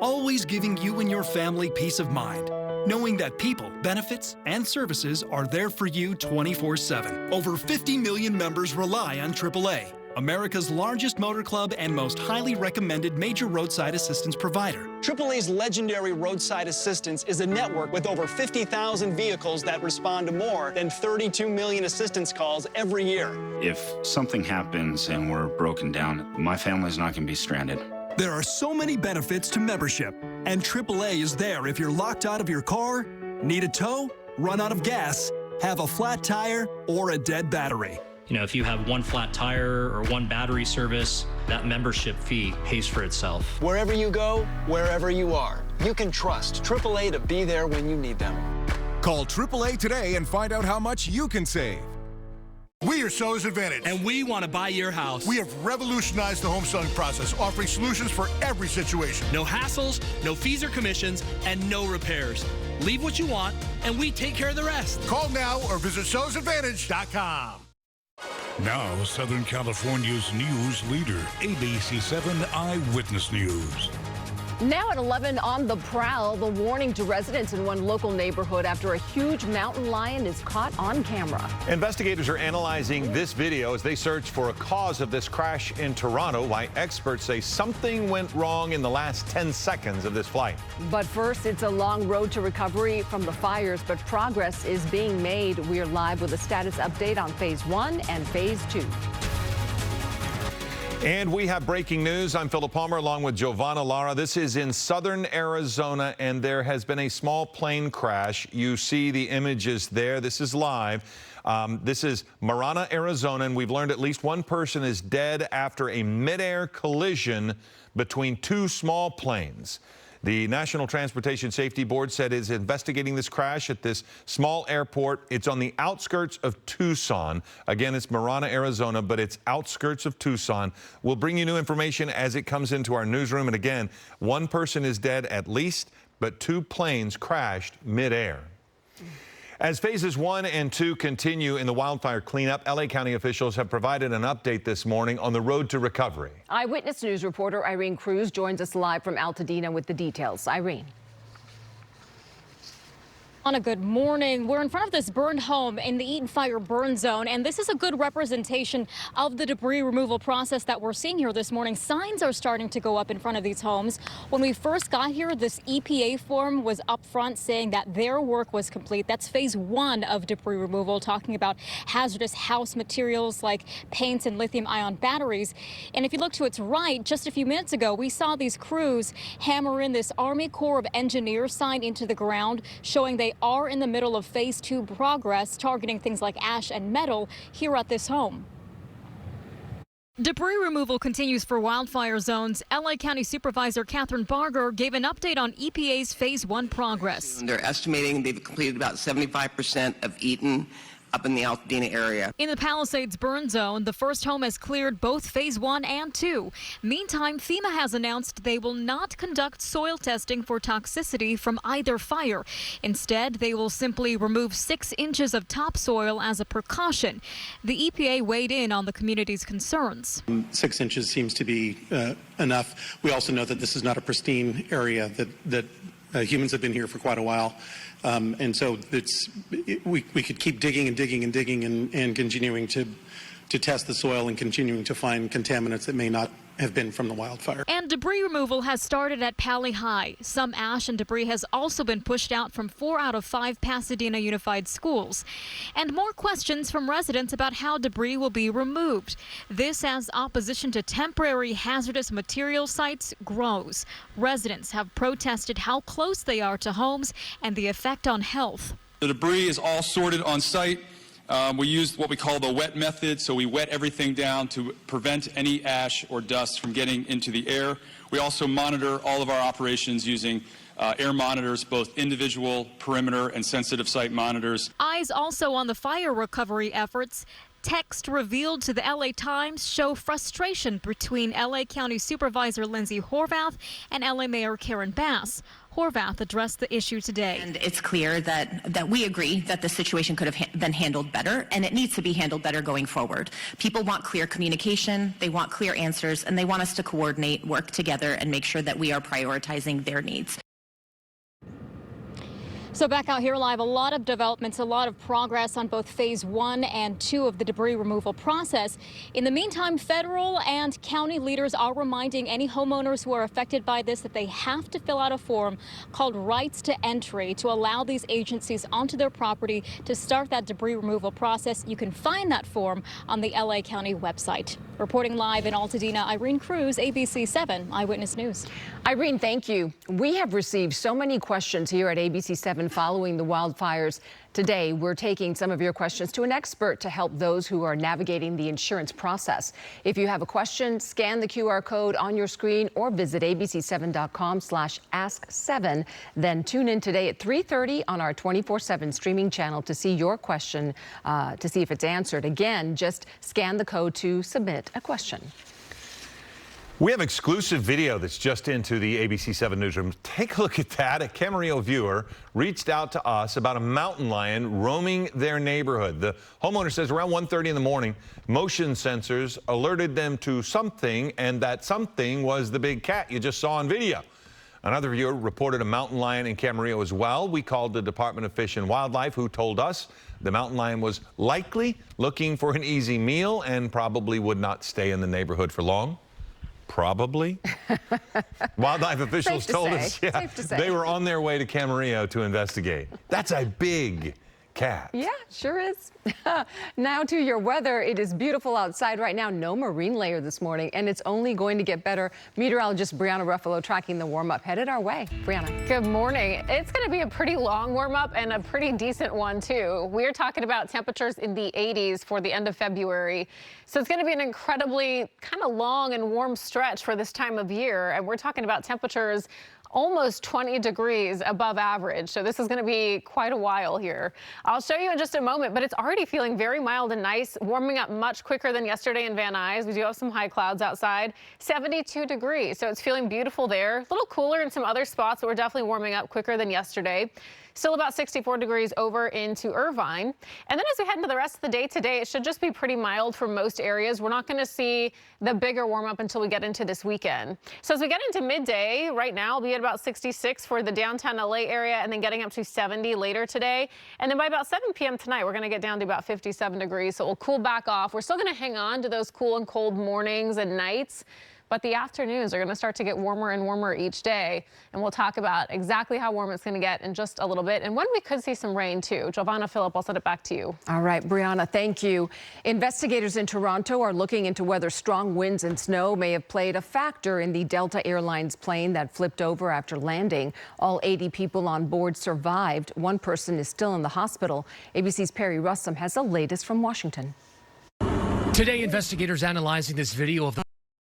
always giving you and your family peace of mind, knowing that people, benefits, and services are there for you 24/7. Over 50 million members rely on AAA, America's largest motor club and most highly recommended major roadside assistance provider. AAA's legendary roadside assistance is a network with over 50,000 vehicles that respond to more than 32 million assistance calls every year. If something happens and we're broken down, my family's not going to be stranded. There are so many benefits to membership, and AAA is there if you're locked out of your car, need a tow, run out of gas, have a flat tire, or a dead battery. You know, if you have one flat tire or one battery service, that membership fee pays for itself. Wherever you go, wherever you are, you can trust AAA to be there when you need them. Call AAA today and find out how much you can save. We are Seller's Advantage. And we want to buy your house. We have revolutionized the home selling process, offering solutions for every situation. No hassles, no fees or commissions, and no repairs. Leave what you want, and we take care of the rest. Call now or visit sellersadvantage.com. Now, Southern California's news leader, ABC 7 Eyewitness News. Now at 11 on the prowl, the warning to residents in one local neighborhood after a huge mountain lion is caught on camera. Investigators are analyzing this video as they search for a cause of this crash in Toronto, why experts say something went wrong in the last 10 seconds of this flight. But first, it's a long road to recovery from the fires, but progress is being made. We're live with a status update on Phase 1 and Phase 2. And we have breaking news. I'm Philip Palmer along with Giovanna Lara. This is in southern Arizona, and there has been a small plane crash. You see the images there. This is live. This is Marana, Arizona, and we've learned at least one person is dead after a midair collision between two small planes. The National Transportation Safety Board said it's investigating this crash at this small airport. It's on the outskirts of Tucson. Again, it's Marana, Arizona, but it's outskirts of Tucson. We'll bring you new information as it comes into our newsroom. And again, one person is dead at least, but two planes crashed midair. As phases 1 and 2 continue in the wildfire cleanup, LA County officials have provided an update this morning on the road to recovery. Eyewitness News reporter Irene Cruz joins us live from Altadena with the details. Irene. On a good morning. We're in front of this burned home in the Eaton Fire burn zone, and this is a good representation of the debris removal process that we're seeing here this morning. Signs are starting to go up in front of these homes. When we first got here, this EPA form was up front saying that their work was complete. That's Phase 1 of debris removal, talking about hazardous house materials like paints and lithium-ion batteries. And if you look to its right, just a few minutes ago, we saw these crews hammer in this Army Corps of Engineers sign into the ground, showing they are in the middle of Phase 2 progress, targeting things like ash and metal here at this home. Debris removal continues for wildfire zones. LA County Supervisor Catherine Barger gave an update on EPA's Phase 1 progress. They're estimating they've completed about 75% of Eaton up in the Altadena area. In the Palisades burn zone, the first home has cleared both Phase 1 and 2. Meantime, FEMA has announced they will not conduct soil testing for toxicity from either fire. Instead, they will simply remove 6 inches of topsoil as a precaution. The EPA weighed in on the community's concerns. 6 inches seems to be enough. We also know that this is not a pristine area, that humans have been here for quite a while. And so we could keep digging and digging and digging and continuing to test the soil and continuing to find contaminants that may not have been from the wildfire. And debris removal has started at Pali High. Some ash and debris has also been pushed out from 4 out of 5 Pasadena Unified schools. And more questions from residents about how debris will be removed. This as opposition to temporary hazardous material sites grows. Residents have protested how close they are to homes and the effect on health. The debris is all sorted on site. We use what we call the wet method, so we wet everything down to prevent any ash or dust from getting into the air. We also monitor all of our operations using air monitors, both individual, perimeter, and sensitive site monitors. Eyes also on the fire recovery efforts. Text revealed to the LA Times show frustration between LA County Supervisor Lindsay Horvath and LA Mayor Karen Bass. Horvath addressed the issue today. And it's clear that we agree that the situation could have been handled better, and it needs to be handled better going forward. People want clear communication, they want clear answers, and they want us to coordinate, work together, and make sure that we are prioritizing their needs. So back out here live, a lot of developments, a lot of progress on both phase 1 and 2 of the debris removal process. In the meantime, federal and county leaders are reminding any homeowners who are affected by this that they have to fill out a form called Rights to Entry to allow these agencies onto their property to start that debris removal process. You can find that form on the LA County website. Reporting live in Altadena, Irene Cruz, ABC 7 Eyewitness News. Irene, thank you. We have received so many questions here at ABC 7 following the wildfires. Today, we're taking some of your questions to an expert to help those who are navigating the insurance process. If you have a question, scan the QR code on your screen or visit abc7.com/ask7. Then tune in today at 3:30 on our 24/7 streaming channel to see your question, to see if it's answered. Again, just scan the code to submit a question. We have exclusive video that's just into the ABC 7 newsroom. Take a look at that. A Camarillo viewer reached out to us about a mountain lion roaming their neighborhood. The homeowner says around 1:30 in the morning, motion sensors alerted them to something, and that something was the big cat you just saw on video. Another viewer reported a mountain lion in Camarillo as well. We called the Department of Fish and Wildlife, who told us the mountain lion was likely looking for an easy meal and probably would not stay in the neighborhood for long. Probably. Wildlife officials told us they were on their way to Camarillo to investigate. That's a big cat. Yeah, sure is. Now to your weather. It is beautiful outside right now. No marine layer this morning, and it's only going to get better. Meteorologist Brianna Ruffalo tracking the warm-up headed our way. Brianna. Good morning. It's going to be a pretty long warm-up and a pretty decent one, too. We're talking about temperatures in the 80s for the end of February. So it's going to be an incredibly kind of long and warm stretch for this time of year. And we're talking about temperatures almost 20 degrees above average. So this is going to be quite a while here. I'll show you in just a moment, but it's already feeling very mild and nice, warming up much quicker than yesterday in Van Nuys. We do have some high clouds outside, 72 degrees. So it's feeling beautiful there. A little cooler in some other spots, but we're definitely warming up quicker than yesterday. Still about 64 degrees over into Irvine. And then as we head into the rest of the day today, it should just be pretty mild for most areas. We're not going to see the bigger warm up until we get into this weekend. So as we get into midday, right now, we'll be at about 66 for the downtown LA area and then getting up to 70 later today. And then by about 7 p.m. tonight, we're going to get down to about 57 degrees. So we'll cool back off. We're still going to hang on to those cool and cold mornings and nights. But the afternoons are going to start to get warmer and warmer each day. And we'll talk about exactly how warm it's going to get in just a little bit and when we could see some rain, too. Giovanna, Phillip, I'll send it back to you. All right, Brianna, thank you. Investigators in Toronto are looking into whether strong winds and snow may have played a factor in the Delta Airlines plane that flipped over after landing. All 80 people on board survived. One person is still in the hospital. ABC's Perry Russum has the latest from Washington. Today, investigators analyzing this video of